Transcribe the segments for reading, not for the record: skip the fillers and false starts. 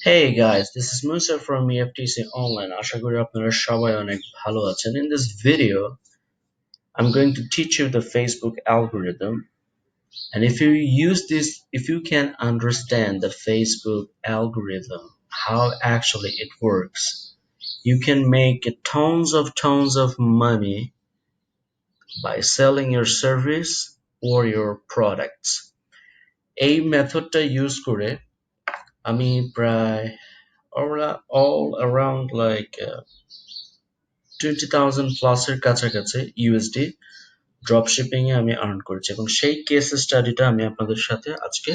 Hey guys, this is Musa from EFTC Online. আশা করি আপনারা সবাই অনেক ভালো আছেন. In this video, I'm going to teach you the Facebook algorithm. And if you can understand the Facebook algorithm, how actually it works, you can make tons of money by selling your service or your products. এই মেথডটা use করে আমি প্রায় all around like 20,000 plus এর কাছাকাছি USD dropshipping এ আমি earn করেছি এবং সেই কেস স্টাডিটা আমি আপনাদের সাথে আজকে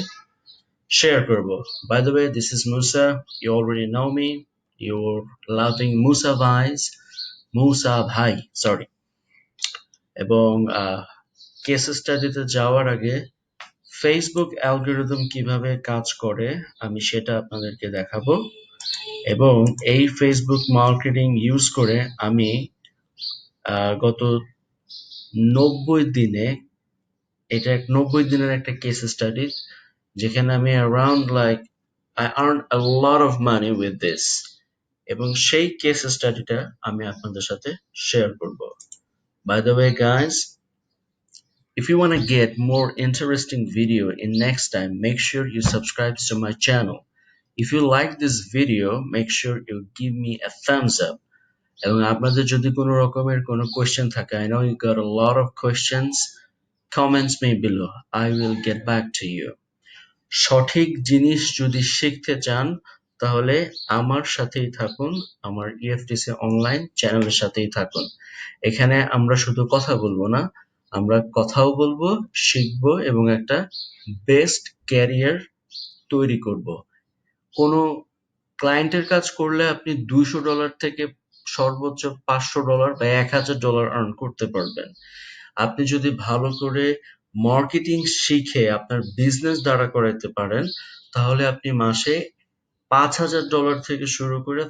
শেয়ার করব. By the way, this is Musa. You already know me. Your loving Musa ভাই সরি. এবং কেস স্টাডিতে যাওয়ার আগে ফেসবুক অ্যালগরিদম কিভাবে কাজ করে আমি সেটা আপনাদেরকে দেখাবো এবং এই ফেসবুক মার্কেটিং ইউজ করে আমি গত 90 দিনে এটা 90 দিনের একটা কেস স্টাডি যেখানে আমি around like I earned a lot of money with this এবং সেই কেস স্টাডিটা আমি আপনাদের সাথে শেয়ার করব. By the way guys, if you want to get more interesting video in next time, make sure you subscribe to my channel. If you like this video, make sure you give me a thumbs up. এবং আপনাদের যদি কোনো রকমের কোনো question থাকে, I know you got a lot of questions, comments me below. I will get back to you. সঠিক জিনিস যদি শিখতে চান তাহলে আমার সাথেই থাকুন, আমার ইএফটিসি অনলাইন চ্যানেলের সাথেই থাকুন. এখানে আমরা শুধু কথা বলবো না, আমরা কথাও বলবো, শিখবো এবং একটা বেস্ট ক্যারিয়ার তৈরি করব. কোনো ক্লায়েন্টের কাজ করলে আপনি $200 থেকে সর্বোচ্চ $500 বা $1,000 আর্ন করতে পারবেন. আপনি যদি ভালো করে মার্কেটিং শিখে আপনার বিজনেস দাঁড়া করাইতে পারেন তাহলে আপনি মাসে $5,000 থেকে শুরু করে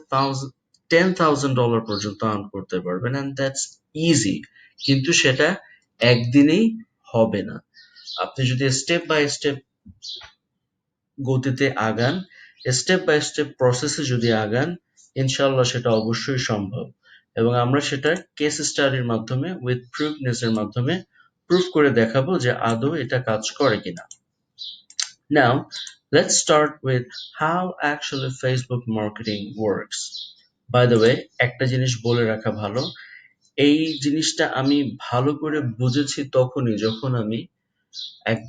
$10,000 পর্যন্ত আর্ন করতে পারবেন, and that's easy. কিন্তু সেটা একদিনেই হবে না. আপনি যদি স্টেপ বাই স্টেপ গতিতে আগান, স্টেপ বাই স্টেপ প্রসেসে যদি আগান, ইনশাআল্লাহ সেটা অবশ্যই সম্ভব এবং আমরা সেটা কেস স্টাডির মাধ্যমে উইথ প্রুফনেসের মাধ্যমে প্রুফ করে দেখাবো যে আদৌ এটা কাজ করে কিনা. Now, let's start with how actually Facebook marketing works. By the way, একটা জিনিস বলে রাখা ভালো, এই জিনিসটা আমি ভালো করে বুঝেছি তখনই যখন আমি এক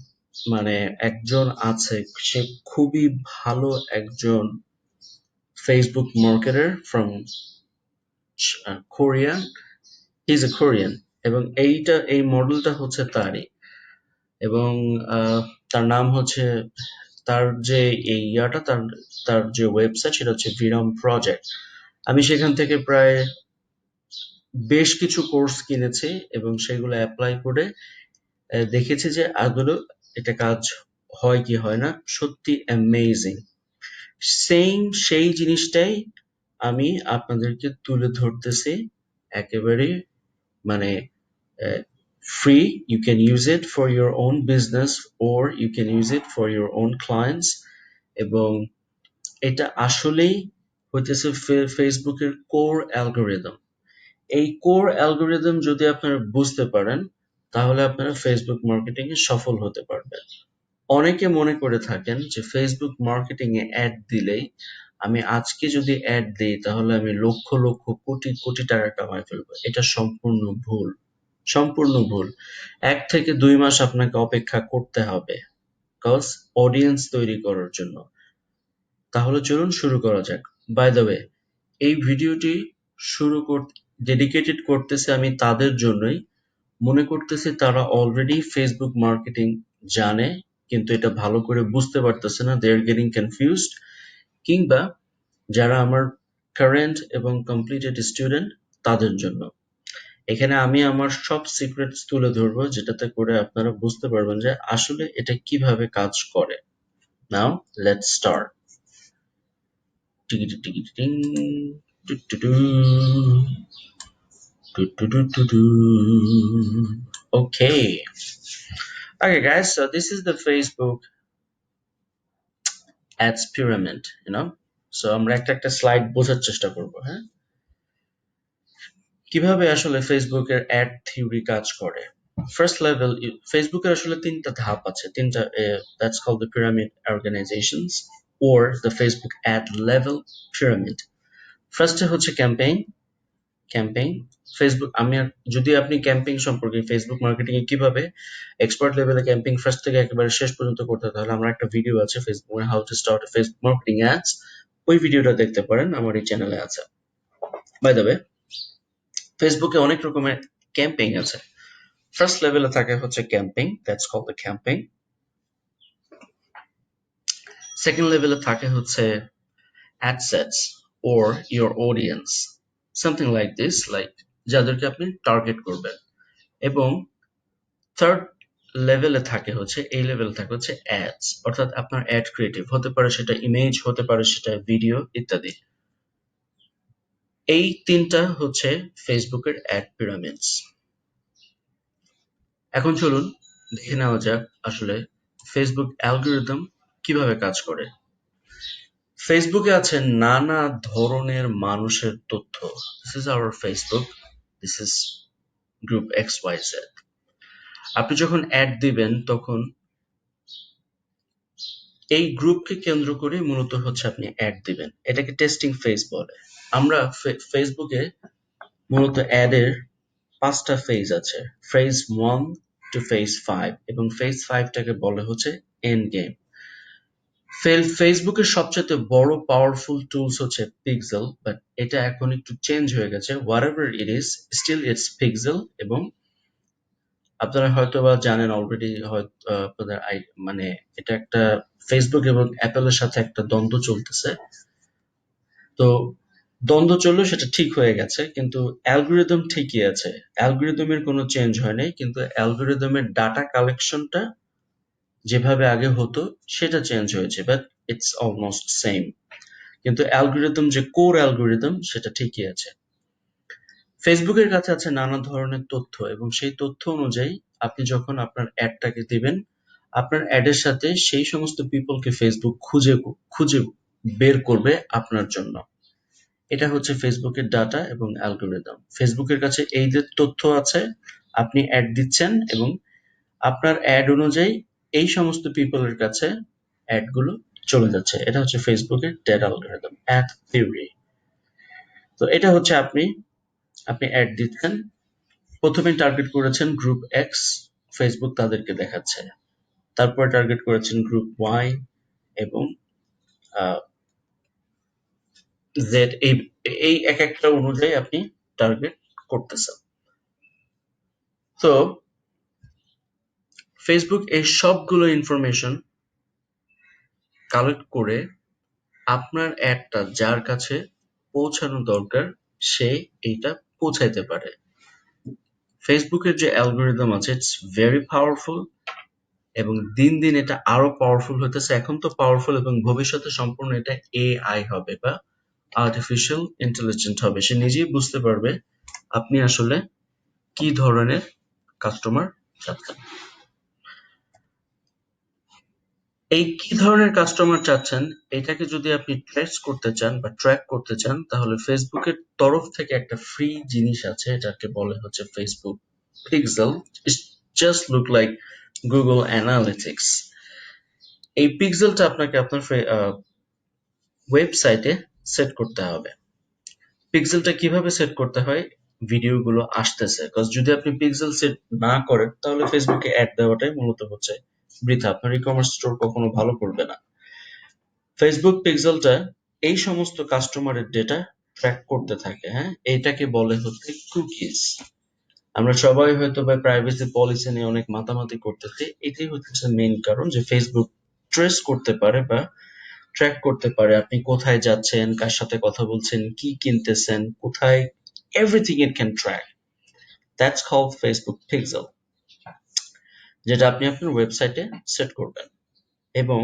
মানে একজন আছে, সে খুবই ভালো একজন Facebook marketer from Korea. He is a Korean এবং এই মডেলটা হচ্ছে তারই এবং তার নাম হচ্ছে তার যে এই ইয়াটা তার যে ওয়েবসাইট সেটা হচ্ছে ভিরাম প্রজেক্ট. আমি সেখান থেকে প্রায় বেশ কিছু কোর্স কিনেছি এবং সেগুলো অ্যাপ্লাই করে দেখেছি যে আদৌ এটা কাজ হয় কি হয় না. সত্যি অ্যামেজিং. সেই জিনিসটাই আমি আপনাদেরকে তুলে ধরতেছি একেবারে মানে free. You can use it for your own business or you can use it for your own clients এবং এটা আসলেই হইতেছে ফেসবুকের কোর অ্যালগোরিদম. এই কোর অ্যালগোরিদম যদি আপনারা বুঝতে পারেন তাহলে আপনারা ফেসবুক মার্কেটিং এ সফল হতে পারবেন. অনেকে মনে করে থাকেন যে ফেসবুক মার্কেটিং এ অ্যাড দিলেই আমি আজকে যদি অ্যাড দিই তাহলে আমি লক্ষ লক্ষ কোটি কোটি টাকা কামাই ফেলবো. এটা সম্পূর্ণ ভুল. 1 থেকে 2 মাস আপনাকে অপেক্ষা করতে হবে কজ অডিয়েন্স তৈরি করার জন্য. তাহলে চলুন শুরু করা যাক. বাই দ্য ওয়ে, এই ভিডিওটি ডেডিকেটেড করতেছি আমি তাদের জন্যই, মনে করতেছি তারা অলরেডি ফেসবুক মার্কেটিং জানে কিন্তু এটা ভালো করে বুঝতে পারতেছে না, দে আর গেটিং কনফিউজড, কিংবা যারা আমার কারেন্ট এবং কমপ্লিটেড স্টুডেন্ট তাদের জন্য. এখানে আমি আমার সব সিক্রেটস তুলে ধরবো যেটাতে করে আপনারা বুঝতে পারবেন যে আসলে এটা কিভাবে কাজ করে. Now let's start. Okay. Okay, guys. So this is the Facebook ads pyramid. So আমরা একটা স্লাইড বোঝার চেষ্টা করব। হ্যাঁ, কিভাবে আসলে ফেসবুকের অ্যাড থিওরি কাজ করে। ফার্স্ট লেভেল, ফেসবুকের আসলে তিনটা ধাপ আছে, তিনটা, that's called the pyramid organisations or the Facebook ad level pyramid. ফার্স্টে হচ্ছে ক্যাম্পেইন। ফেসবুক, যদি আপনি ক্যাম্পেইন সম্পর্কে, ফেসবুক মার্কেটিং এ কিভাবে এক্সপার্ট লেভেলে ক্যাম্পেইন ফার্স্ট থেকে একেবারে শেষ পর্যন্ত করতে হয়, তাহলে আমার একটা ভিডিও আছে Facebook how to start A Facebook marketing ads, ওই ভিডিওটা দেখতে পারেন, আমার এই চ্যানেলে আছে। বাই দ্য ওয়ে, ফেসবুকে অনেক রকমের ক্যাম্পেইন আছে। ফার্স্ট লেভেলে থাকে হচ্ছে campaign, that's called the campaign. Second লেভেলে থাকে হচ্ছে ad sets or your audience, something like this, like যাদেরকে আপনি টার্গেট করবেন। এবং থার্ড লেভেলে থাকে হচ্ছে, এই লেভেলে থাকে হচ্ছে অ্যাডস, অর্থাৎ আপনার অ্যাড ক্রিয়েটিভ হতে পারে, সেটা ইমেজ হতে পারে, সেটা ভিডিও ইত্যাদি। এই তিনটা হচ্ছে ফেসবুকের অ্যাড পিরামিডস। এখন চলুন দেখে নেওয়া যাক আসলে ফেসবুক অ্যালগরিদম কিভাবে কাজ করে। ফেসবুকে আছে নানা ধরনের মানুষের তথ্য। This is our Facebook, this is group XYZ। আপনি যখন অ্যাড দিবেন তখন এই গ্রুপকে কেন্দ্র করে মূলত হচ্ছে আপনি অ্যাড দিবেন, এটাকে টেস্টিং ফেজ বলে। আমরা ফেসবুকে মূলত অ্যাডের 5টা ফেজ আছে, ফেজ 1 টু ফেজ 5, এবং ফেজ 5টাকে বলে হচ্ছে এন্ড গেম। ফেসবুকের সবচেয়ে বড় পাওয়ারফুল টুলস হচ্ছে পিক্সেল, বাট এটা এখন একটু চেঞ্জ হয়ে গেছে। Whatever it is, still it's pixel. এবং আপনারা হয়তো বা জানেন অলরেডি, হয়তো আপনাদের মানে এটা একটা ফেসবুক এবং অ্যাপেলের সাথে একটা দ্বন্দ্ব চলতেছে। তো দ্বন্দ্ব চললেও সেটা ঠিক হয়ে গেছে, কিন্তু অ্যালগরিদম ঠিকই আছে, অ্যালগরিদমের কোনো চেঞ্জ হয় নাই, কিন্তু অ্যালগরিদমের ডাটা কালেকশনটা যেভাবে আগে হতো সেটা চেঞ্জ হয়েছে, বাট ইটস অলমোস্ট সেম। কিন্তু অ্যালগরিদম, যে কোর অ্যালগরিদম, সেটা ঠিকই আছে। ফেসবুকের কাছে আছে নানা ধরনের তথ্য, এবং সেই তথ্য অনুযায়ী আপনি যখন আপনার অ্যাডটাকে দিবেন, আপনার অ্যাডের সাথে সেই সমস্ত পিপলকে ফেসবুক খুঁজে খুঁজে বের করবে আপনার জন্য। এটা হচ্ছে ফেসবুকের ডাটা এবং অ্যালগরিদম। ফেসবুকের কাছে এই যে তথ্য আছে, আপনি অ্যাড দিচ্ছেন এবং আপনার অ্যাড অনুযায়ী এই সমস্ত পিপলের কাছে অ্যাড গুলো চলে যাচ্ছে। এটা হচ্ছে ফেসবুকের ডেটা অ্যালগরিদম, অ্যাড থিওরি। তো এটা হচ্ছে আপনি অ্যাড দিচ্ছেন, প্রথমে টার্গেট করেছেন গ্রুপ এক্স, ফেসবুক তাদেরকে দেখাচ্ছে। তারপরে টার্গেট করেছেন গ্রুপ ওয়াই এবং জেড, এই এক একটা অনুযায়ী আপনি টার্গেট করতেছেন। তো ফেসবুক এই সবগুলো ইনফরমেশন কালেক্ট করে আপনার অ্যাডটা যার কাছে পৌঁছানো দরকার সে এইটা পৌঁছাইতে পারে। ফেসবুকের যে অ্যালগরিদম আছে, ইটস ভেরি পাওয়ারফুল, এবং দিন দিন এটা আরো পাওয়ারফুল হতেছে। এখন তো পাওয়ারফুল, এবং ভবিষ্যতে সম্পূর্ণ এটা AI হবে বা আর্টিফিশিয়াল ইন্টেলিজেন্ট হবে। সে নিজেই বুঝতে পারবে আপনি আসলে কি ধরনের কাস্টমার চাচ্ছেন। এই কি ধরনের কাস্টমার চাচ্ছেন এটাকে যদি আপনি ট্রেস করতে চান বা ট্র্যাক করতে চান, তাহলে ফেসবুকের তরফ থেকে একটা ফ্রি জিনিস আছে, এটাকে বলে হচ্ছে Facebook pixel. Just look like Google analytics. এই পিক্সেলটা আপনাকে আপনার ওয়েবসাইটে সেট করতে হবে। পিক্সেলটা কিভাবে সেট করতে হয়, ভিডিওগুলো আসতেছে। যদি আপনি পিক্সেল সেট না করেন তাহলে ফেসবুকে অ্যাড দেওয়াটাই মূলত হচ্ছে বৃথা, আপনার ই-কমার্স স্টোর কখনো ভালো করবে না। ফেসবুক পিক্সেলটা এই সমস্ত কাস্টমারের ডেটা ট্র্যাক করতে থাকে। হ্যাঁ, এইটাকে বলে হচ্ছে কুকিজ। আমরা সবাই হয়তো বা প্রাইভেসি পলিসি নিয়ে অনেক মাতামাতি করতেছি, এটাই হচ্ছে মেইন কারণ, যে ফেসবুক ট্রেস করতে পারে বা ট্র্যাক করতে পারে আপনি কোথায় যাচ্ছেন, কার সাথে কথা বলছেন, কি কিনতেছেন, কোথায়, everything it can track. That's called Facebook pixel, যেটা আপনি আপনার ওয়েবসাইটে সেট করবেন। এবং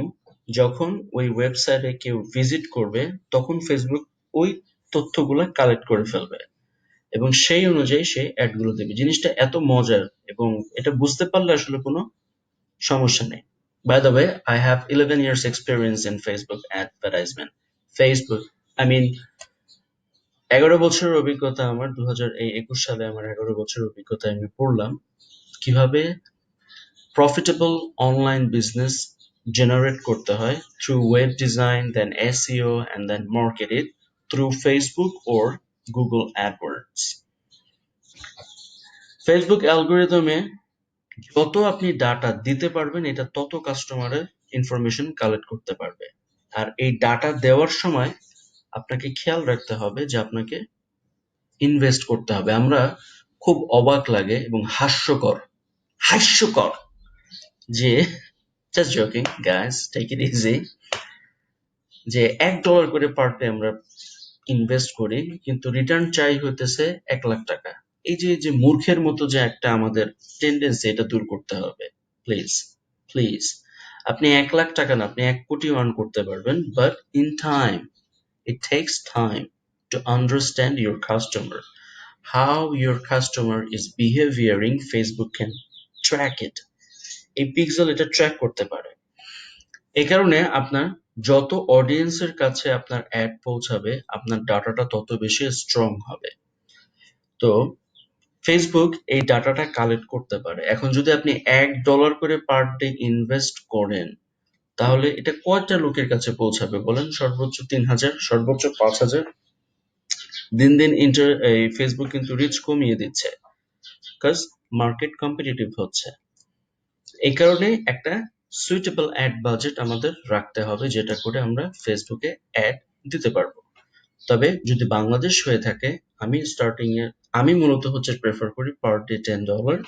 যখন ওই ওয়েবসাইটে কেউ ভিজিট করবে তখন ফেসবুক ওই তথ্যগুলো কালেক্ট করে ফেলবে এবং সেই অনুযায়ী সে অ্যাডগুলো দেবে। জিনিসটা এত মজার, এবং এটা বুঝতে পারলে আসলে কোনো সমস্যা নেই। By the way, I have 11 years experience in Facebook advertisement. Facebook, I mean 11 বছরের অভিজ্ঞতা আমার, 2021 সালে আমার 11 বছরের অভিজ্ঞতা আমি পড়লাম কিভাবে প্রফিটেবল অনলাইন বিজনেস জেনারেট করতে হয় through web design, then SEO, and then market it through Facebook or Google AdWords. Facebook অ্যালগোরিদমে যত আপনি ডাটা দিতে পারবেন, এটা তত কাস্টমারের ইনফরমেশন কালেক্ট করতে পারবে। আর এই ডাটা দেওয়ার সময় আপনাকে খেয়াল রাখতে হবে যে আপনাকে ইনভেস্ট করতে হবে। আমরা খুব অবাক লাগে এবং হাস্যকর হাস্যকর যে, just joking guys, take it easy, যে $1 করে পার ডে আমরা ইনভেস্ট করি কিন্তু রিটার্ন চাই হইতেছে $1,00,000। এই যে মূর্খের মতো যে একটা আমাদের টেন্ডেন্সি, এটা দূর করতে হবে প্লিজ প্লিজ। আপনি $1,00,000 না, আপনি 1 কোটি আর্ন করতে পারবেন, but in time, it takes time to understand your customer, how your customer is behaviouring. Facebook can track it, এই পিক্সেল এটা ট্র্যাক করতে পারে। এই কারণে আপনার যত অডিয়েন্সের কাছে আপনার অ্যাড পৌঁছাবে, আপনার ডাটাটা তত বেশি স্ট্রং হবে। তো ফেসবুক এই ডাটাটা কালেক্ট করতে পারে। এখন যদি আপনি $1 করে পার ডে ইনভেস্ট করেন, তাহলে এটা কয়টা লোকের কাছে পৌঁছাবে বলেন? সর্বোচ্চ 3,000, সর্বোচ্চ 5,000। দিন দিন এই ফেসবুক কিন্তু রিচ কমিয়ে দিচ্ছে, বিকজ মার্কেট কম্পিটিটিভ হচ্ছে। এই কারণে একটা সুইটেবল অ্যাড বাজেট আমাদের রাখতে হবে, যেটা করে আমরা ফেসবুকে অ্যাড দিতে পারবো। তবে যদি বাংলাদেশ হয়ে থাকে, আমি মূলত হচ্ছে প্রেফার করি পার ডে $10।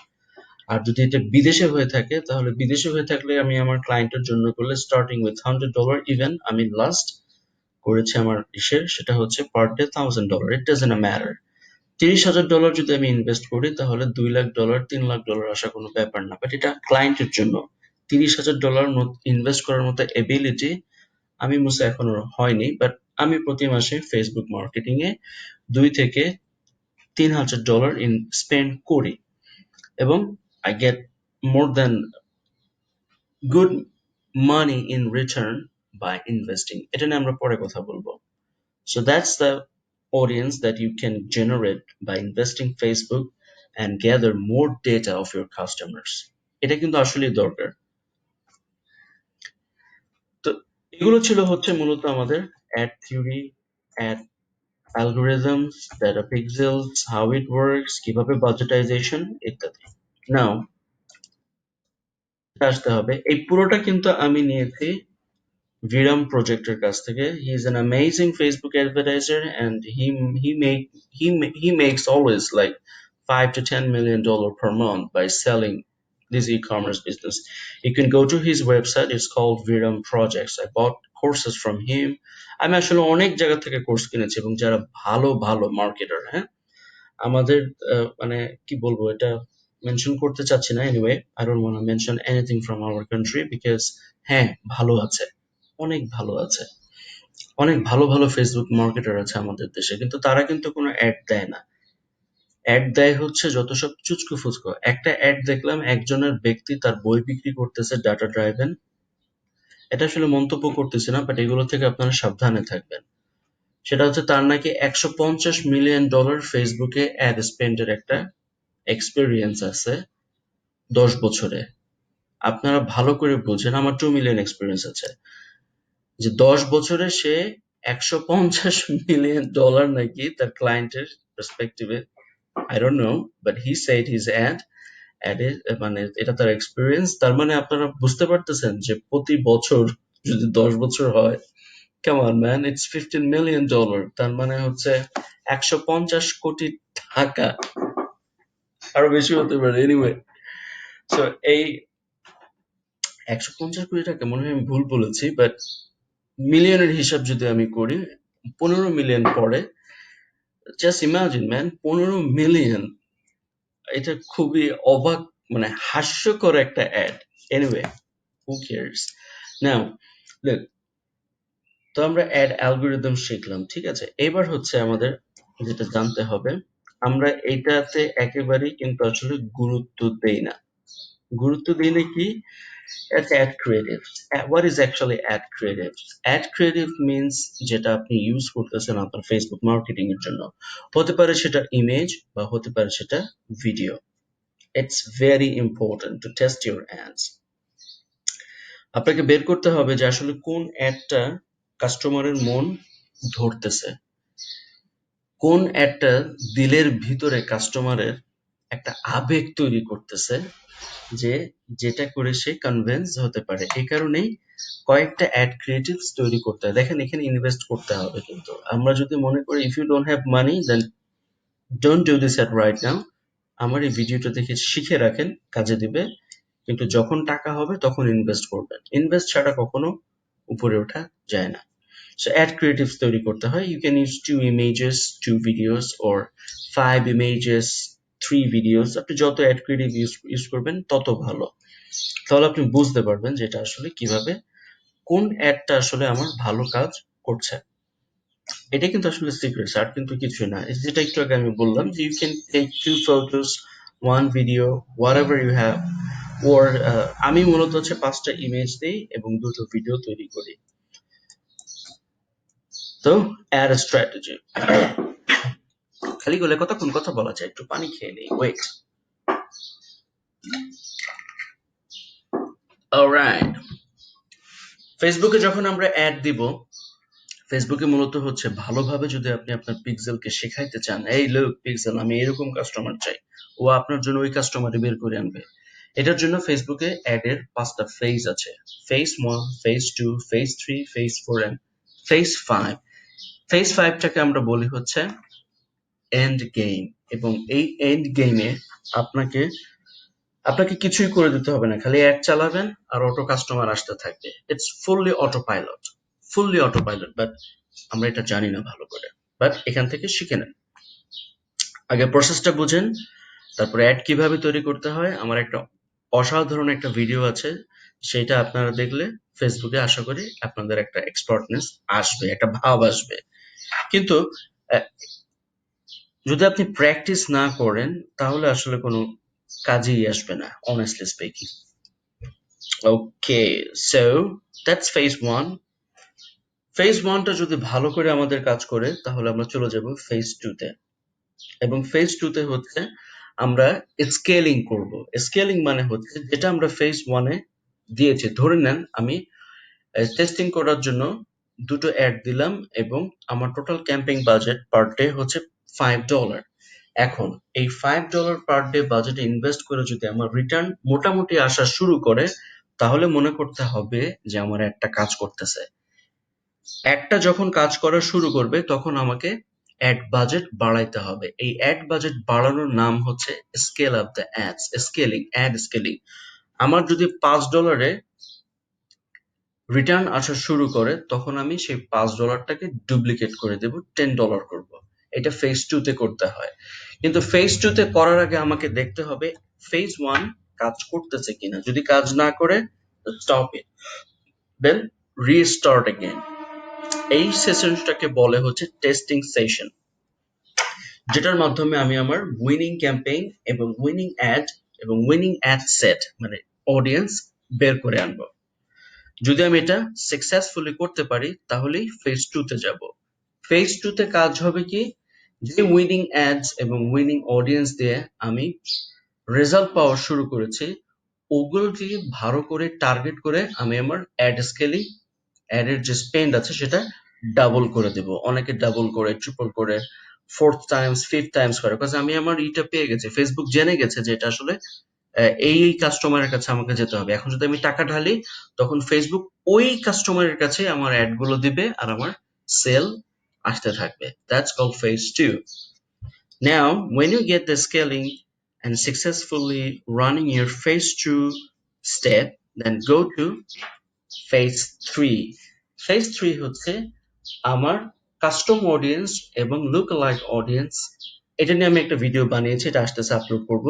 আর যদি এটা বিদেশে হয়ে থাকে, তাহলে বিদেশে হয়ে থাকলে আমি আমার ক্লায়েন্টের জন্য করলে স্টার্টিং উইথ $100। ইভেন আমি লাস্ট করেছি আমার সেটা হচ্ছে per day $1,000। It doesn't matter. $30,000 যদি আমি ইনভেস্ট করি, তাহলে $2,00,000 $3,00,000 আসা কোনো ব্যাপার না, বাট এটা ক্লায়েন্টের জন্য। $30,000 ইনভেস্ট করার মতো এবিলিটি আমি মুসা এখনো হয়নি, বাট আমি প্রতি মাসে ফেসবুক মার্কেটিং এ $2,000 থেকে $3,000 স্পেন্ড করি, এবং I get more than good money in return by investing. এটা নিয়ে আমরা পরে কথা বলবো। So that's the audience that you can generate by investing Facebook and gather more data of your customers. এটা কিন্তু আসলেই দরকার। তো এগুলো ছিল হচ্ছে মূলত আমাদের ad theory, ad algorithms, data pixels, how it works, কিভাবে budgetization ইত্যাদি। Now আসতে হবে, এই পুরোটা কিন্তু আমি নিয়েছি Viram projector কাছ থেকে. He is an amazing Facebook advertiser, and he makes always like $5 to $10 million per month by selling this e-commerce business. You can go to his website. It's called Viram Projects. I bought courses from him. আমি আসলে অনেক জায়গা থেকে course কিনেছি, এবং যারা ভালো ভালো মার্কেটার, হ্যাঁ, আমাদের মানে কি বলবো, এটা মেনশন করতে চাচ্ছি না। Anyway, I don't want to mention anything from our country, because হ্যাঁ, ভালো আছে, অনেক ভালো আছে, অনেক ভালো ভালো ফেসবুক মার্কেটার আছে আমাদের দেশে, কিন্তু তারা কিন্তু কোনো অ্যাড দেয় না। অ্যাড দেয় হচ্ছে যত সব চুচকো ফুচকো। একটা অ্যাড দেখলাম, একজনের ব্যক্তি তার বই বিক্রি করতেছে ডাটা ড্রাইভেন। এটা আসলে মন্তব্য করতেছি না, বাট এগুলো থেকে আপনারা সাবধানে থাকবেন। সেটা হচ্ছে তার নাকি $150 মিলিয়ন ফেসবুকে অ্যাড স্পেন্ডের একটা এক্সপেরিয়েন্স আছে 10 বছরে। আপনারা ভালো করে বুঝেন, আমার 2 মিলিয়ন এক্সপেরিয়েন্স আছে, যে 10 বছরে সে $150 মিলিয়ন নাকি তার ক্লায়েন্টের পার্সপেক্টিভে, I don't know, but he said his মানে এটা তার এক্সপেরিয়েন্স। তার মানে আপনারা বুঝতে পারতেছেন যে প্রতি বছর যদি 10 বছর হয়, come on man, it's $15 million. তার মানে হচ্ছে 150 কোটি টাকা, আরো বেশি হতে পারে। এনিওয়ে, সো এই 150 কোটি টাকা মনে হয় আমি ভুল বলেছি, বাট মিলিয়নের হিসাব যদি আমি করি, 15 মিলিয়ন পরে। জাস্ট ইমাজিন ম্যান, 15 মিলিয়ন, এটা খুবই অবাক, মানে হাস্যকর একটা ad. Anyway, who cares. Now look, তো আমরা অ্যাড অ্যালগোরিদম শিখলাম, ঠিক আছে। এবার হচ্ছে আমাদের যেটা জানতে হবে, আমরা এটাতে একেবারেই কিন্তু আসলে গুরুত্ব দেই না। গুরুত্ব দিই না কি? That's ad creative. What is actually ad creative? Ad creative means যেটা আপনি ইউজ করতেছেন আপনার ফেসবুক মার্কেটিং এর জন্য। হতে পারে সেটা ইমেজ বা হতে পারে সেটা video. It's very important to test your ads. আপনাকে বের করতে হবে যে আসলে কোন অ্যাডটা কাস্টমারের মন ধরতেছে, কোন অ্যাডটা দিলের ভিতরে কাস্টমারের একটা আবেগ তৈরি করতেছে, যে যেটা করে সে কনভিন্স হতে পারে। এই কারণেই কয়েকটা অ্যাড ক্রিয়েটিভস তৈরি করতে হয়। দেখেন এখানে ইনভেস্ট করতে হবে, কিন্তু আমরা যদি মনে করি if you don't have money then don't do this at right now, আমার এই ভিডিওটা দেখে শিখে রাখেন, কাজে দিবে। কিন্তু যখন টাকা হবে তখন ইনভেস্ট করবেন, ইনভেস্ট ছাড়া কখনো উপরে ওঠা যায় না। সো অ্যাড ক্রিয়েটিভস তৈরি করতে হয়। You can use 2 images, 2 videos or 5 images, 3 videos. আপনি যত অ্যাড ক্রিয়েটিভ ইউজ করবেন তত ভালো। তাহলে আপনি বুঝতে পারবেন যে এটা আসলে কিভাবে, কোন অ্যাডটা আসলে আমার ভালো কাজ করছে। এটা কিন্তু আসলে সিক্রেটস, আর কিন্তু কিছু না। যেটা একটু আগে আমি বললাম যে you can take 2 photos, 1 video, whatever you have, or আমি মূলত হচ্ছে 5টা ইমেজ দেই এবং 2টো ভিডিও তৈরি করি। তো অ্যাড স্ট্র্যাটেজি। খালি গলে কতক্ষণ কথা বলা যায়, একটু পানি খেয়ে নেই, ওয়েট। অলরাইট, ফেসবুকে যখন আমরা অ্যাড দিব, ফেসবুকে মূলত হচ্ছে ভালোভাবে যদি আপনি আপনার পিক্সেলকে শেখাইতে চান, এই লুক পিক্সেল আমি এরকম কাস্টমার চাই, ও আপনার জন্য ওই কাস্টমারই বের করে আনবে। এটার জন্য ফেসবুকে অ্যাড এর 5টা ফেজ আছে। Phase 1, phase 2, phase 3, phase 4 and phase 5। Phase 5টাকে আমরা বলি হচ্ছে এন্ড গেম, এবং এই এন্ড গেমে আপনাকে আপনাকে কিছুই করে দিতে হবে না, খালি অ্যাড চালাবেন আর অটো কাস্টমার আসতে থাকবে। It's fully auto pilot, fully auto pilot, but আমরা এটা জানি না ভালো করে। বাট এখান থেকে শিখে নেন, আগে প্রসেসটা বুঝেন, তারপরে অ্যাড কিভাবে তৈরি করতে হয়। আমার একটা অসাধারণ একটা ভিডিও আছে, সেটা আপনারা দেখলে ফেসবুকে আশা করি আপনাদের একটা এক্সপার্টনেস আসবে, একটা ভাব আসবে। কিন্তু আহ, যদি আপনি প্র্যাকটিস না করেন তাহলে আসলে কোনো কাজেই আসবে না, honestly speaking. Okay, so that's phase 1। Phase 1টা যদি ভালো করে আমাদের কাজ করে তাহলে আমরা চলে যাব ফেজ 2তে, এবং ফেজ 2তে হচ্ছে আমরা স্কেলিং করব। স্কেলিং মানে হচ্ছে যেটা আমরা ফেজ 1-এ দিয়েছি, ধরে নেন আমি টেস্টিং করার জন্য 2টো অ্যাড দিলাম এবং আমার total campaign budget per day হচ্ছে $5। এখন এই $5 পার ডে বাজেটে ইনভেস্ট করে যদি আমার রিটার্ন মোটামুটি আসা শুরু করে, তাহলে মনে করতে হবে যে আমার একটা কাজ করতেছে। একটা যখন কাজ করা শুরু করবে তখন আমাকে অ্যাড বাজেট বাড়াইতে হবে। এই অ্যাড বাজেট বাড়ানোর নাম হচ্ছে scale up the ads, scaling, ad scaling. আমার যদি $5 রিটার্ন আসা শুরু করে তখন আমি সেই $5টাকে ডুপ্লিকেট করে দেব, $10 করব। এটা ফেজ 2তে করতে হয়। কিন্তু ফেজ 2তে করার আগে আমাকে দেখতে হবে ফেজ 1 কাজ করতেছে কিনা। যদি কাজ না করে, stop it, then restart again. এই সেশনটাকে বলে হচ্ছে টেস্টিং সেশন, যেটার মাধ্যমে আমি আমার উইনিং ক্যাম্পেইন এবং উইনিং অ্যাড এবং উইনিং অ্যাড সেট মানে অডিয়েন্স বের করে আনবো। যদি আমি এটা সাকসেসফুলি করতে পারি তাহলেই ফেজ 2তে যাব। ফেজ 2তে কাজ হবে কি, যে উইনিং অ্যাডস এবং উইনিং অডিয়েন্স দিয়ে আমি রেজাল্ট পাওয়া শুরু করেছি, ওগুলোকে ভালো করে টার্গেট করে আমি আমার অ্যাড স্কেলিং, অ্যাডের যে স্পেন্ড আছে সেটা ডাবল করে দেব। অনেকে ডাবল করে, ট্রিপল করে, ফোর্থ টাইমস, ফিফথ টাইমস করে, বিকজ আমি আমার ইটা পেয়ে গেছি, ফেসবুক জেনে গেছে যে এটা আসলে এই কাস্টমারের কাছে আমাকে যেতে হবে। এখন যদি আমি টাকা ঢালি তখন ফেসবুক ওই কাস্টমারের কাছে আমার অ্যাড গুলো দিবে আর আমার সেল আসতে থাকবে। That's called phase 2। Now, when you get the scaling and successfully running your phase 2 step, then go to phase 3. Phase 3 হচ্ছে আমার কাস্টম অডিয়েন্স এবং লুক লাইক অডিয়েন্স। এটা নিয়ে আমি একটা ভিডিও বানিয়েছি, এটা আসতেছে আপলোড করব।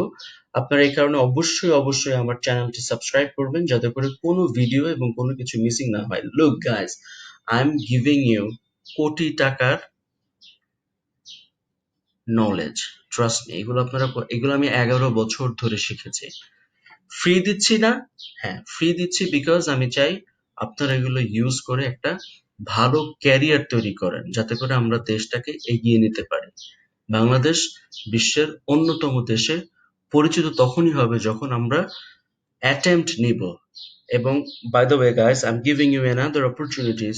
আপনারা এই কারণে অবশ্যই অবশ্যই আমার চ্যানেলটি সাবস্ক্রাইব করবেন যাতে করে কোনো ভিডিও এবং কোনো কিছু মিসিং না হয়। Look guys, I am giving you কোটি টাকার নলেজ, ট্রাস্ট মি। এগুলো আমি 11 বছর ধরে শিখেছি। ফ্রি দিচ্ছি না? হ্যাঁ, ফ্রি দিচ্ছি বিকজ আমি চাই আপনারা এগুলো ইউজ করে একটা ভালো ক্যারিয়ার তৈরি করেন, যাতে করে আমরা দেশটাকে এগিয়ে নিতে পারি। বাংলাদেশ বিশ্বের অন্যতম দেশে পরিচিত তখনই হবে যখন আমরা অ্যাটেম্প্ট নিব। এবং by the way guys, I am giving you another opportunities.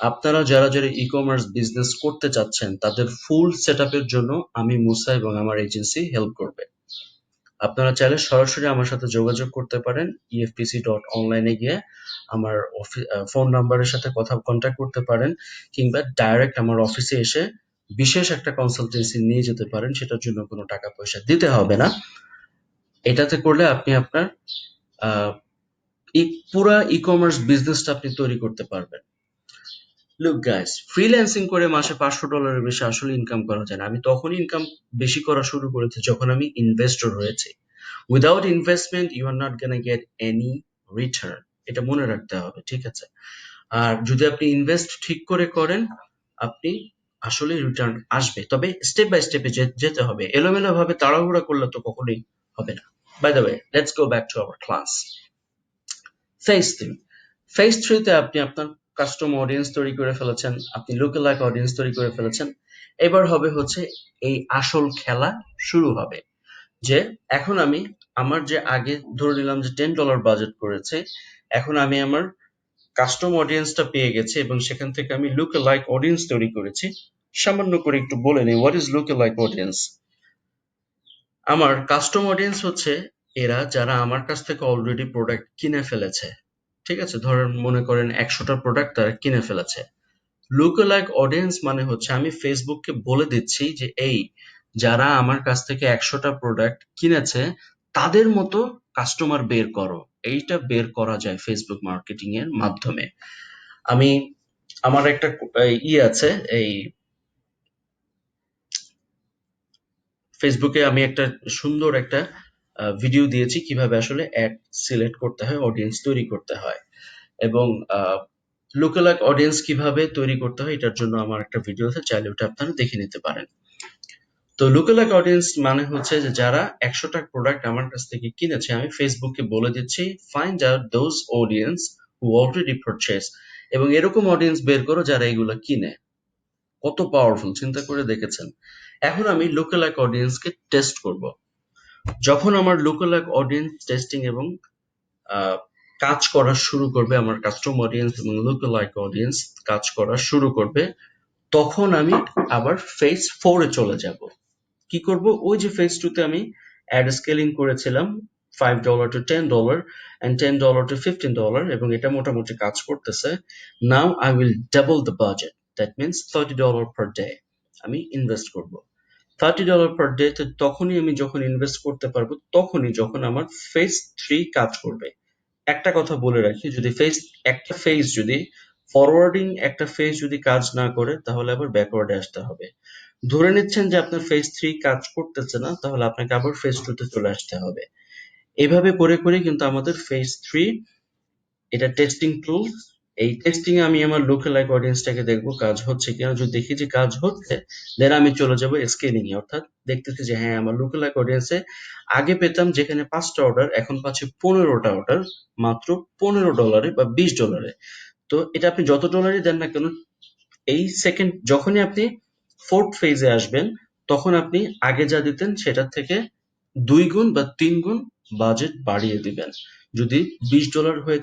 আপনারা যারা যারা ই কমার্স বিজনেস করতে চাচ্ছেন তাদের ফুল সেটআপের জন্য আমি মুসা এবং আমার এজেন্সি হেল্প করবে। আপনারা চাইলে সরাসরি আমার সাথে যোগাযোগ করতে পারেন efpc.online-এ গিয়ে আমার ফোন নাম্বারের সাথে কন্ট্যাক্ট করতে পারেন, কিংবা ডাইরেক্ট আমার অফিসে এসে বিশেষ একটা কনসালটেন্সি নিয়ে যেতে পারেন, সেটার জন্য কোনো টাকা পয়সা দিতে হবে না। এটাতে করলে আপনি আপনার আহ, পুরা ই কমার্স বিজনেসটা আপনি তৈরি করতে পারবেন। লুক গাইস, ফ্রিল্যান্সিং করে মাসে $500 বেশি আসলে ইনকাম করা যায় না। আমি তখনই ইনকাম বেশি করা শুরু করেছি যখন আমি ইনভেস্টর হয়েছি। Without investment you are not gonna get any return, এটা মনে রাখতে হবে, ঠিক আছে? আর যদি আপনি ইনভেস্ট ঠিক করে করেন, আপনি আসলে রিটার্ন আসবে, তবে স্টেপ বাই স্টেপে যেতে হবে। এলোমেলো ভাবে তাড়াহুড়া করলে তো কখনোই হবে না। By the way, let's go back to our class. Phase three. Phase থ্রিতে আপনি আপনার কাস্টম অডিয়েন্স তৈরি করে ফেলেছেন, আপনি লুক-অ্যালাইক অডিয়েন্স তৈরি করে ফেলেছেন। এবার হবে হচ্ছে এই আসল খেলা শুরু হবে, যে এখন আমি আমার যে আগে ধরে নিলাম যে $10 বাজেট করেছে, এখন আমি আমার কাস্টম অডিয়েন্সটা পেয়ে গেছি এবং সেখান থেকে আমি লুক-অ্যালাইক অডিয়েন্স তৈরি করেছি। সামান্য করে একটু বলে নিই, হোয়াট ইজ লুক-অ্যালাইক অডিয়েন্স? আমার কাস্টম অডিয়েন্স হচ্ছে এরা যারা আমার কাছ থেকে অলরেডি প্রোডাক্ট কিনে ফেলেছে। ঠিক আছে, ধরেন মনে করেন 100টা প্রোডাক্ট তারা কিনে ফেলেছে। লুক-অ্যালাইক অডিয়েন্স মানে হচ্ছে আমি ফেসবুককে বলে দিচ্ছি যে এই যারা আমার কাছ থেকে 100টা প্রোডাক্ট কিনেছে তাদের মতো কাস্টমার বের করো। এইটা বের করা যায় ফেসবুক মার্কেটিং এর মাধ্যমে। আমি আমার একটা আছে, এই ফেসবুকে আমি একটা সুন্দর একটা ভিডিও দিয়েছি কিভাবে আসলে অ্যাড সিলেক্ট করতে হয়, অডিয়েন্স তৈরি করতে হয়, এবং লুক-অ্যালাইক অডিয়েন্স কিভাবে তৈরি করতে হয় এটার জন্য আমার একটা ভিডিও আছে, চাইলে ওটা আপনারা দেখে নিতে পারেন। তো লুক-অ্যালাইক অডিয়েন্স মানে হচ্ছে যে যারা 100টা প্রোডাক্ট আমার কাছ থেকে কিনেছে, আমি ফেসবুককে বলে দিচ্ছি find out those audience who already purchase, এবং এরকম অডিয়েন্স বের করো যারা এগুলো কিনে। কত পাওয়ারফুল, চিন্তা করে দেখেছেন? এখন আমি লুক-অ্যালাইক অডিয়েন্সকে টেস্ট করব। যখন আমার লুক-অ্যালাইক অডিয়েন্স টেস্টিং এবং কাজ করা শুরু করবে, আমার কাস্টম অডিয়েন্স এবং লুক-অ্যালাইক অডিয়েন্স কাজ করা শুরু করবে, তখন আমি আবার ফেজ 4 এ চলে যাব। কি করব? ওই যে ফেজ 2 তে আমি অ্যাড স্কেলিং করেছিলাম $5 to $10 and $10 to $15, এবং এটা মোটামুটি কাজ করতেছে। Now I will double the budget, that means $30 per day আমি ইনভেস্ট করব। $30 per day তে তখনই আমি যখন ইনভেস্ট করতে পারবো, তখনই যখন আমার ফেজ 3 কাজ করবে। একটা কথা বলে রাখি, যদি একটা ফেজ যদি ফরওয়ার্ডিং একটা ফেজ যদি কাজ না করে, তাহলে আবার ব্যাকওয়ার্ডে আসতে হবে। ধরে নিচ্ছেন যে আপনার ফেজ 3 কাজ করতেছে না, তাহলে আপনাকে আবার ফেজ 2 তে চলে আসতে হবে। এভাবে করে করে কিন্তু আমাদের ফেজ 3, এটা টেস্টিং টুল। এই টেস্টিং এ আমি আমার লুক-অ্যালাইক অডিয়েন্সটাকে দেখবো কাজ হচ্ছে কিনা। যদি দেখি যে কাজ হচ্ছে, দেন আমি চলে যাব স্কেলিং এ, অর্থাৎ দেখতেছি যে হ্যাঁ আমার লুক-অ্যালাইক অডিয়েন্সে আগে পেতাম যেখানে 5টা অর্ডার, এখন পাচ্ছি 15টা অর্ডার মাত্র $15 বা $20। তো এটা আপনি যত ডলারই দেন না কেন, এই সেকেন্ড যখনই আপনি ফোর্থ ফেজে আসবেন, তখন আপনি আগে যা দিতেন সেটার থেকে 2 গুণ বা 3 গুণ বাজেট বাড়িয়ে দিবেন। যদি $20 হয়ে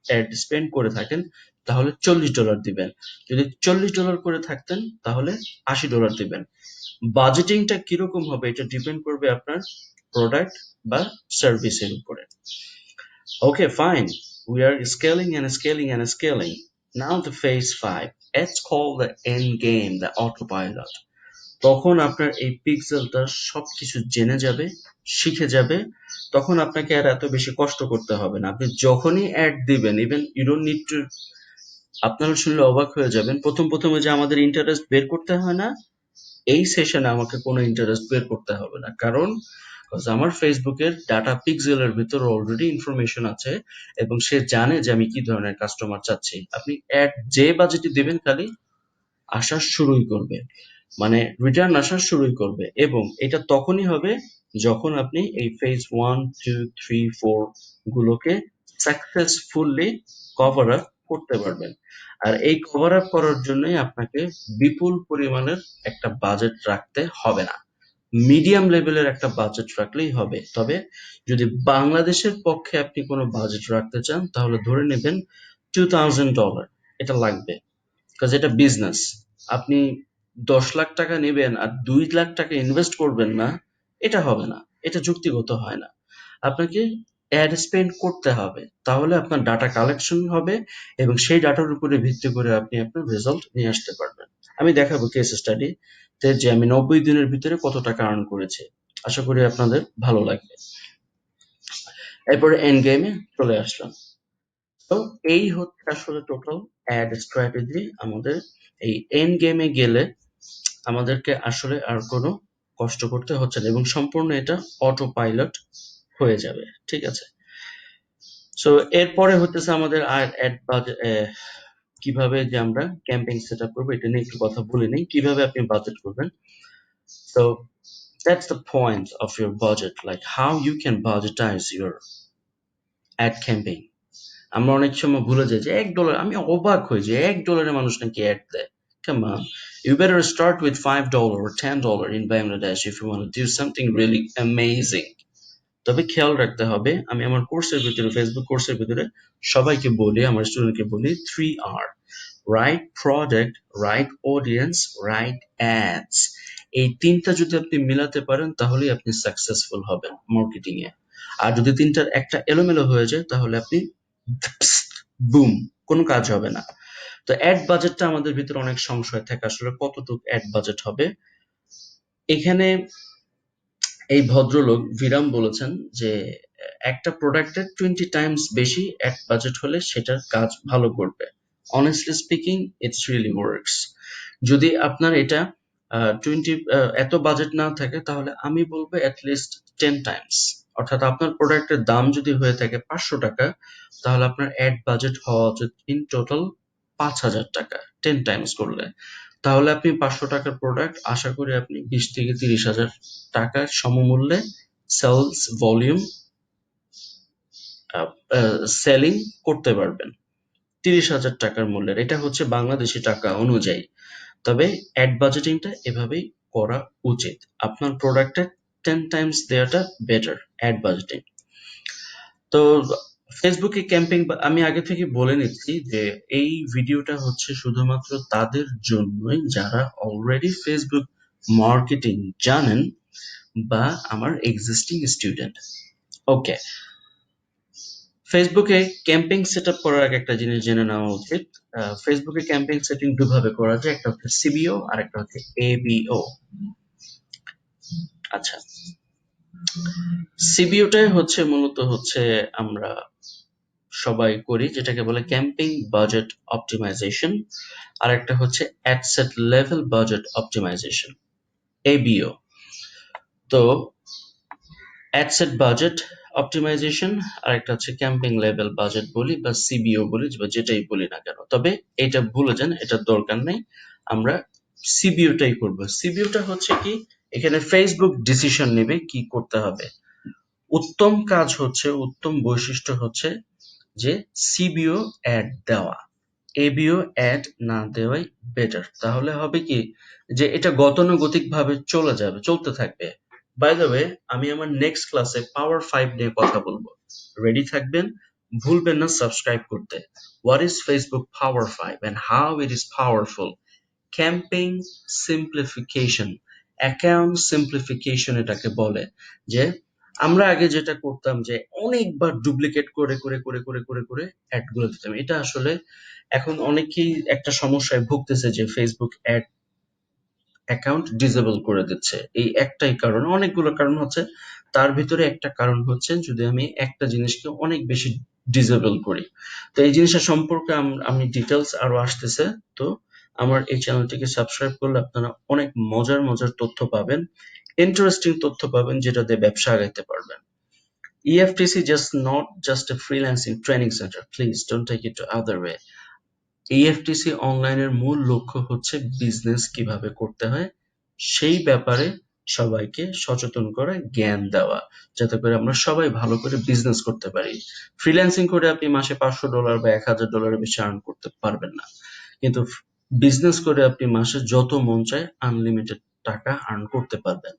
অ্যাড স্পেন্ড করে থাকেন, তাহলে $40 দিবেন। যদি $40 করে থাকতেন, তাহলে $80 দিবেন। বাজেটিংটা কিরকম হবে এটা ডিপেন্ড করবে আপনার প্রোডাক্ট বা সার্ভিসের উপরে। Okay, fine. We are scaling and scaling and scaling. Now the phase 5. Let's call the end game the autopilot. তখন আপনার এই পিক্সেলটা সবকিছু জেনে যাবে, শিখে যাবে। তখন আপনাকে আর এত বেশি কষ্ট করতে হবে না। আপনি যখনই অ্যাড দিবেন, even you don't need to, আপনারা শুনলে অবাক হয়ে যাবেন, প্রথমে যে আমাদের ইন্টারেস্ট বের করতে হয় না, এই সেশনে আমাকে কোনো ইন্টারেস্ট বের করতে হবে না। কারণ আমার ফেসবুকের ডাটা পিক্সেলের ভিতর অলরেডি ইনফরমেশন আছে এবং সে জানে যে আমি কি ধরনের কাস্টমার চাচ্ছি। আপনি অ্যাড যে বাজেটে দেবেন খালি আসা শুরুই করবে। মানে রিটার্ন আসা শুরুই করবে, এবং এটা তখনই হবে যখন আপনি এই ফেজ 1, 2, 3, 4 গুলোকে সাকসেসফুলি কভার আপ করতে পারবেন। আর এই কভার আপ করার জন্যই আপনাকে বিপুল পরিমাণের একটা বাজেট রাখতে হবে না, মিডিয়াম লেভেলের একটা বাজেট রাখলেই হবে। তবে যদি বাংলাদেশের পক্ষে আপনি কোনো বাজেট রাখতে চান তাহলে ধরে নেবেন $2000 এটা লাগবে, কাজ এটা বিজনেস। আপনি 10 লাখ টাকা নেবেন আর 2 লাখ টাকা ইনভেস্ট করবেন না, এটা হবে না, এটা যুক্তিগত হয় না। আপনাকে অ্যাড স্পেন্ড করতে হবে, তাহলে আপনার ডাটা কালেকশন হবে এবং সেই ডাটার উপরে ভিত্তি করে আপনি আপনার রেজাল্ট নিয়ে আসতে পারবেন। আমি দেখাবো কেস স্টাডি তে যে আমি 90 দিনের ভিতরে কত টাকা আর্ন করেছি। আশা করি আপনাদের ভালো লাগবে। এরপরে এন্ড গেমে চলে আসলাম। তো এই হচ্ছে আসলে টোটাল অ্যাড স্ট্র্যাটেজি আমাদের। এই এন্ড গেমে গেলে আমাদেরকে আসলে আর কোনো কষ্ট করতে হচ্ছে না এবং সম্পূর্ণ এটা অটো পাইলট হয়ে যাবে, ঠিক আছে। সো এরপরে হতেছে আমাদের আর অ্যাড বাজেট, কিভাবে যে আমরা ক্যাম্পেইন সেট আপ করবো এটা নিয়ে একটু কথা বলে নিই, কিভাবে আপনি বাজেট করবেন। So that's the point of your budget, like how you can budgetize your ad campaign. আমরা অনেক সময় ভুলে যাই যে $1, আমি অবাক হই যে $1 মানুষ নাকি অ্যাড দেয়। Come on, you better start with $5 or $10 in Bangladesh if you want to do something really amazing. তবে খেয়াল রাখতে হবে, আমি আমার কোর্সের ভিতরে, ফেসবুক কোর্সের ভিতরে সবাইকে বলি, আমার স্টুডেন্টকে বলি 3R: right product, right audience, right ads. এই তিনটা যদি আপনি মিলাতে পারেন তাহলেই আপনি সাকসেসফুল হবেন মার্কেটিং এ। আর যদি তিনটার একটা এলোমেলো হয়ে যায় তাহলে আপনি বুম, কোনো কাজ হবে না। তো অ্যাড বাজেটটা আমাদের ভিতরে অনেক সংশয় থাকে, আসলে কতটুকু অ্যাড বাজেট হবে। এখানে এই ভদ্রলোক বিরাম বলেছেন যে একটা প্রোডাক্টের 20 টাইমস বেশি অ্যাড বাজেট হলে সেটার কাজ ভালো করবে। Honestly speaking, it's really works. যদি আপনার এটা 20 এত বাজেট না থাকে তাহলে আমি বলবো অ্যাটলিস্ট 10 টাইমস। অর্থাৎ আপনার প্রোডাক্টের দাম যদি হয়ে থাকে $500, তাহলে আপনার অ্যাড বাজেট হওয়া উচিত ইন টোটাল $5000, 10 টাইমস করলে। তাহলে আপনি $500 প্রোডাক্ট আশা করি আপনি 20 থেকে 30 হাজার টাকার সমমূল্যে সেলস ভলিউম সেলিং করতে পারবেন 30,000 টাকার মূল্যের। এটা হচ্ছে বাংলাদেশি টাকা অনুযায়ী। তবে অ্যাড বাজেটিংটা এভাবেই করা উচিত, আপনার প্রোডাক্টের 10 টাইমস দেওয়াটা বেটার অ্যাড বাজেটিং। তো ফেসবুকে ক্যাম্পেইন আমি আগে থেকে বলে নিচ্ছি যে এই ভিডিওটা হচ্ছে শুধুমাত্র তাদের জন্যই যারা অলরেডি ফেসবুক মার্কেটিং জানেন বা আমার এক্সিস্টিং স্টুডেন্ট। ওকে, ফেসবুকে ক্যাম্পেইন সেট আপ করার আগে একটা জিনিস জেনে নেওয়া উচিত। ফেসবুকে ক্যাম্পেইন সেটিং দুভাবে করা যায়, একটা হচ্ছে সিবিও আর একটা হচ্ছে এবিও। আচ্ছা, সিবিওটাই হচ্ছে মূলত হচ্ছে আমরা সবাই করি, যেটাকে বলে ক্যাম্পেইন বাজেট অপটিমাইজেশন, আর একটা হচ্ছে ad set level budget optimisation, ABO. তো অ্যাডসেট বাজেট অপটিমাইজেশন আর একটা হচ্ছে ক্যাম্পেইন লেভেল বাজেট বলি বা সিবিও বলি বা যেটাই বলি না কেন, তবে এটা ভুলে যান, এটার দরকার নেই, আমরা সিবিওটাই করব। সিবিওটা হচ্ছে কি, এখানে ফেসবুক ডিসিশন নেবে কি করতে হবে। উত্তম কাজ হচ্ছে, উত্তম বৈশিষ্ট্য হচ্ছে যে সিবিও অ্যাড দেওয়া, এবিও অ্যাড না দেওয়াই বেটার। তাহলে হবে কি যে এটা গতানুগতিক ভাবে চলতে থাকবে। বাই দ্য ওয়ে, আমি আমার নেক্সট ক্লাসে পাওয়ার 5 নিয়ে কথা বলবো, রেডি থাকবেন। ভুলবেন না সাবস্ক্রাইব করতে। What is Facebook power 5 and how it is powerful? Campaign simplification, account simplification এটাকে বলে। যে আমরা আগে যেটা করতাম যে অনেকবার ডুপ্লিকেট করে করে করে করে করে করে অ্যাড গুলো দিতাম, এটা আসলে এখন অনেকেই একটা সমস্যায় ভুগতেছে যে ফেসবুক অ্যাড অ্যাকাউন্ট ডিসেবল করে দিচ্ছে। এই একটাই কারণ, অনেকগুলো কারণ হচ্ছে, তার ভিতরে একটা কারণ হচ্ছে যদি আমি একটা জিনিসকে অনেক বেশি ডিসেবল করি। তো এই জিনিসটা সম্পর্কে আমি ডিটেলস আরো আসতেছে। তো আমার এই চ্যানেলটিকে সাবস্ক্রাইব করলে আপনারা অনেক মজার মজার তথ্য পাবেন, ইন্টারেস্টিং তথ্য পাবেন, যেটা দিয়ে ব্যবসা আগাইতে পারবেন। EFTC not just a freelancing training center. Please don't take it to other way. EFTC অনলাইনের মূল লক্ষ্য হচ্ছে বিজনেস কিভাবে করতে হয় সেই ব্যাপারে সবাইকে সচেতন করা, জ্ঞান দেওয়া, যাতে করে আমরা সবাই ভালো করে বিজনেস করতে পারি। ফ্রিল্যান্সিং করে আপনি মাসে $500 বা $1000 বেশি আর্ন করতে পারবেন না, কিন্তু বিজনেস করে আপনি মাসে যত মন চায় আনলিমিটেড টাকা আর্ন করতে পারবেন।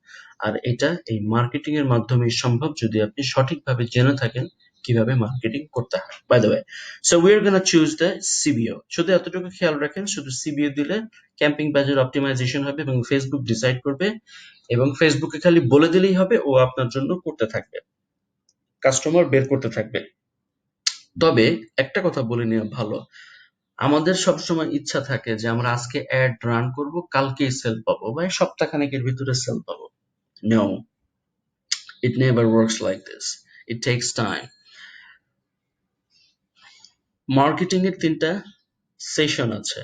আর এটা এই মার্কেটিং এর মাধ্যমেই সম্ভব, যদি আপনি সঠিকভাবে জেনে থাকেন কিভাবে মার্কেটিং করতে হয়। By the way, so we are gonna choose the CBO. শুধু এতটুকু খেয়াল রাখেন, শুধু সিবিও দিলে ক্যাম্পিং বাজার অপটিমাইজেশন হবে এবং ফেসবুক ডিসাইড করবে, এবং ফেসবুকে খালি বলে দিলেই হবে, ও আপনার জন্য করতে থাকবে, কাস্টমার বের করতে থাকবে। তবে একটা কথা বলে নেওয়া ভালো, আমাদের সবসময় ইচ্ছা থাকে যে আমরা আজকে অ্যাড রান করব, কালকেই সেল পাবো বা সপ্তাহখানেকের ভিতরে সেল পাবো। No, it never works like this, it takes time. Marketing এর 3টা সেশন আছে: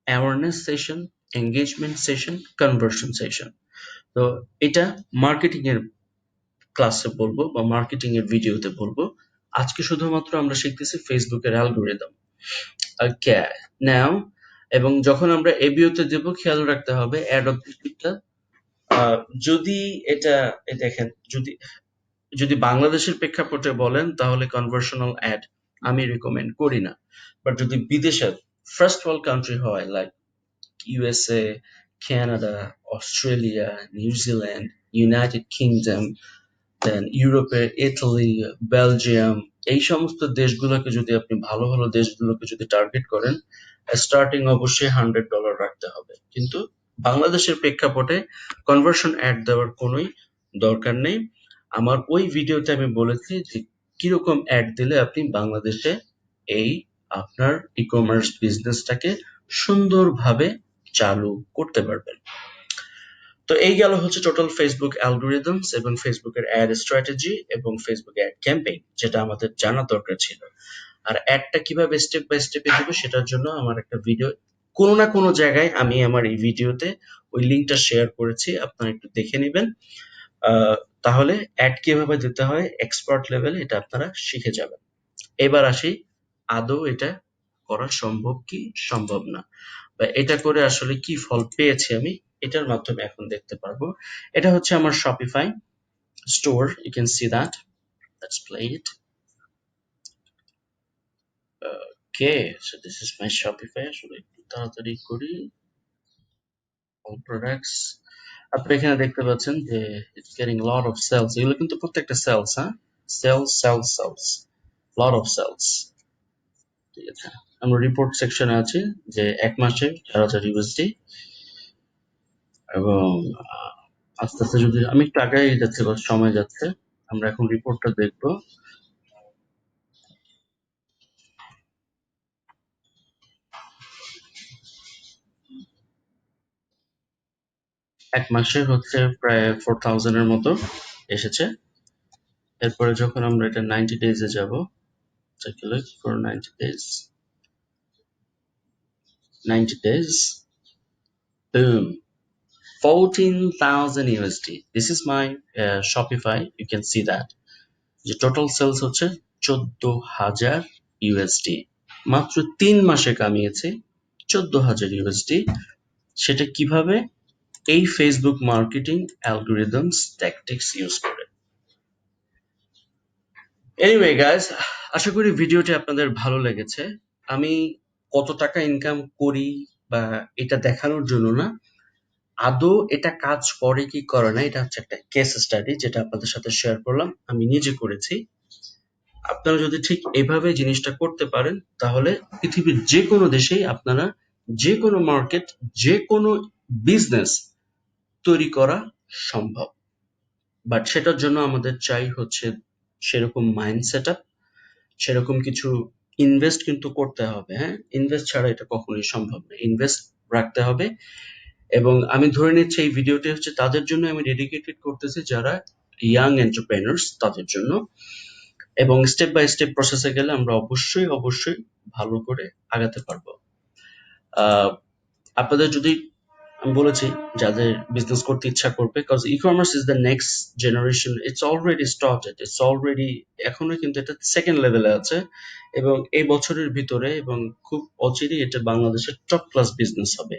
awareness session, engagement session, conversion session. তো এটা মার্কেটিং এর ক্লাসে বলবো বা মার্কেটিং এর ভিডিওতে বলবো। আজকে শুধুমাত্র আমরা শিখতেছি ফেসবুকের অ্যালগরিদম। ওকে, নাও, এবং যখন আমরা এবিওতে দেব খেয়াল রাখতে হবে অ্যাড অবজেক্টিভটা, যদি এটা দেখেন, যদি যদি বাংলাদেশের প্রেক্ষাপটে বলেন তাহলে কনভার্সনাল অ্যাড আমি রিকমেন্ড করি না। বাট যদি বিদেশের ফার্স্ট ওয়ার্ল্ড কান্ট্রি হয়, like USA, Canada, Australia, New Zealand, United Kingdom, then ইউরোপের ইতালি, বেলজিয়াম, এই সমস্ত দেশগুলোকে যদি আপনি ভালো ভালো দেশগুলোকে যদি টার্গেট করেন, স্টার্টিং অবশ্যই $100 রাখতে হবে। কিন্তু বাংলাদেশের প্রেক্ষাপটে কনভার্সন অ্যাড দেওয়ার কোনোই দরকার নেই। আমার ওই ভিডিওতে আমি বলেছি যে কিরকম অ্যাড দিলে আপনি বাংলাদেশে এই আপনার ই কমার্স বিজনেসটাকে সুন্দরভাবে চালু করতে পারবেন। তো এই গেল হচ্ছে টোটাল ফেসবুক অ্যালগোরিদমস এবং ফেসবুকের অ্যাড স্ট্র্যাটেজি এবং ফেসবুক অ্যাড ক্যাম্পেইন, যেটা আমাদের জানা দরকার ছিল। আর অ্যাডটা কিভাবে স্টেপ বাই স্টেপে দিব সেটার জন্য আমার একটা ভিডিও কোনো না কোনো জায়গায় আমি আমার এই ভিডিওতে ওই লিঙ্কটা শেয়ার করেছি, আপনারা একটু দেখে নেবেন। তাহলে অ্যাড কিভাবে দিতে হয় এক্সপার্ট লেভেলে এটা আপনারা শিখে যাবেন। এবার আসি, আদৌ এটা করা সম্ভব কি সম্ভব না, বা এটা করে আসলে কি ফল পেয়েছি আমি, এটার মাধ্যমে এখন দেখতে পারবো। এটা হচ্ছে আমার Shopify store, you can see that. Let's play it. Okay, so this is my Shopify. আসলে একটু তাড়াতাড়ি করি। অল প্রোডাক্টস, আপনি এখানে দেখতে পাচ্ছেন যে it's getting lot of sales. এগুলো কিন্তু প্রত্যেকটা সেলস, হ্যাঁ, sales sales sales, lot of sales. ঠিক আছে, আমরা রিপোর্ট সেকশনে আছি যে এক মাসে 4000 ইউএসডি, এবং আস্তে আস্তে যদি আমি একটু আগে যাচ্ছে, সময় যাচ্ছে, আমরা এখন রিপোর্টটা দেখব। এক মাসে হচ্ছে প্রায় 4000 এর মতো এসেছে। এরপরে যখন আমরা এটা 90 ডেজে যাব, for 90 days, 90 days, boom, 14,000 USD. This is my Shopify. You can see that. যে টোটাল সেলস হচ্ছে 14,000 ইউএসডি। মাত্র 3 মাসে কামিয়েছে 14,000 ইউএসডি। সেটা কিভাবে? এই Facebook marketing algorithms tactics use করে। এনিওয়ে গাইস, আশা করি ভিডিওটি আপনাদের ভালো লেগেছে। আমি কত টাকা ইনকাম করি বা এটা দেখানোর জন্য না, আদৌ এটা কাজ করে কি করে না, এটা হচ্ছে একটা কেস স্টাডি যেটা আপনাদের সাথে শেয়ার করলাম, আমি নিজে করেছি। আপনারা যদি ঠিক এভাবে জিনিসটা করতে পারেন তাহলে পৃথিবীর যে কোনো দেশেই আপনারা যে কোনো মার্কেট, যে কোনো বিজনেস তৈরি করা সম্ভব। বাট সেটার জন্য আমাদের চাই হচ্ছে সেরকম মাইন্ড সেট আপ, সেরকম কিছু ইনভেস্ট কিন্তু করতে হবে। হ্যাঁ, ইনভেস্ট ছাড়া এটা কখনোই সম্ভব না, ইনভেস্ট রাখতে হবে। এবং আমি ধরে নিচ্ছি এই ভিডিওটি হচ্ছে তাদের জন্য আমি ডেডিকেটেড করতেছি যারা ইয়াং এন্টারপ্রেনার্স, তাদের জন্য। এবং স্টেপ বাই স্টেপ প্রসেসে গেলে আমরা অবশ্যই অবশ্যই ভালো করে আগাতে পারবো। আপনাদের যদি আমি বলেছি যাদের বিজনেস করতে ইচ্ছা করবে, cause e commerce is the next generation, it's already started, it's already, এখনো কিন্তু এটা সেকেন্ড লেভেলে আছে, এবং এই বছরের ভিতরে এবং খুব অচিরেই এটা বাংলাদেশের টপ ক্লাস বিজনেস হবে।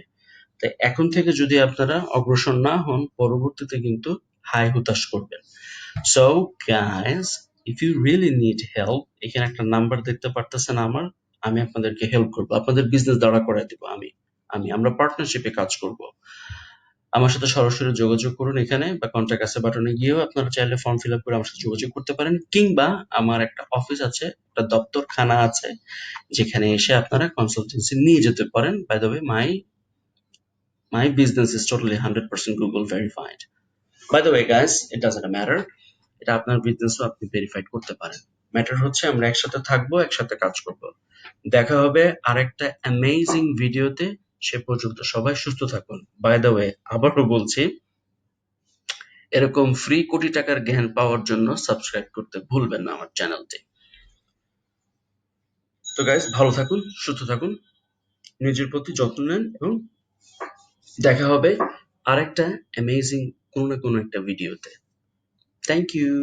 তাই এখন থেকে যদি আপনারা অগ্রসর না হন, পরবর্তীতে কিন্তু হায় হুতাশ করবেন। So guys, if you really need help, এখানে একটা নাম্বার দেখতে পারতেছেন আমার, আমি আপনাদেরকে হেল্প করবো, আপনাদের বিজনেস দাঁড়া করায় দিব। আমরা পার্টনারশিপে কাজ করব। আমার সাথে সরাসরি যোগাযোগ করুন এখানে, বা কন্টাক্ট আস বাটনে গিয়েও আপনারা চাইলে ফর্ম ফিল আপ করে আমার সাথে যোগাযোগ করতে পারেন, কিংবা আমার একটা অফিস আছে, একটা দপ্তরখানা আছে, যেখানে এসে আপনারা কনসালটেন্সি নিয়ে যেতে পারেন। By the way, my business is totally 100% Google verified. By the way guys, it doesn't matter, এটা আপনার বিজনেসও আপনি ভেরিফাইড করতে পারেন। ম্যাটার হচ্ছে আমরা একসাথে থাকবো, একসাথে কাজ করব। দেখা হবে আরেকটা অ্যামেজিং ভিডিওতে। সে পর্যন্ত সবাই সুস্থ থাকুন। বাই দ্য ওয়ে, আবারও বলছি, এরকম ফ্রি কোটি টাকার জ্ঞান পাওয়ার জন্য সাবস্ক্রাইব করতে ভুলবেন না আমার চ্যানেলটি। তো গাইস, ভালো থাকুন, সুস্থ থাকুন, নিজের প্রতি যত্ন নেন, এবং দেখা হবে আরেকটা অ্যামেজিং কোনো না কোনো একটা ভিডিওতে। Thank you.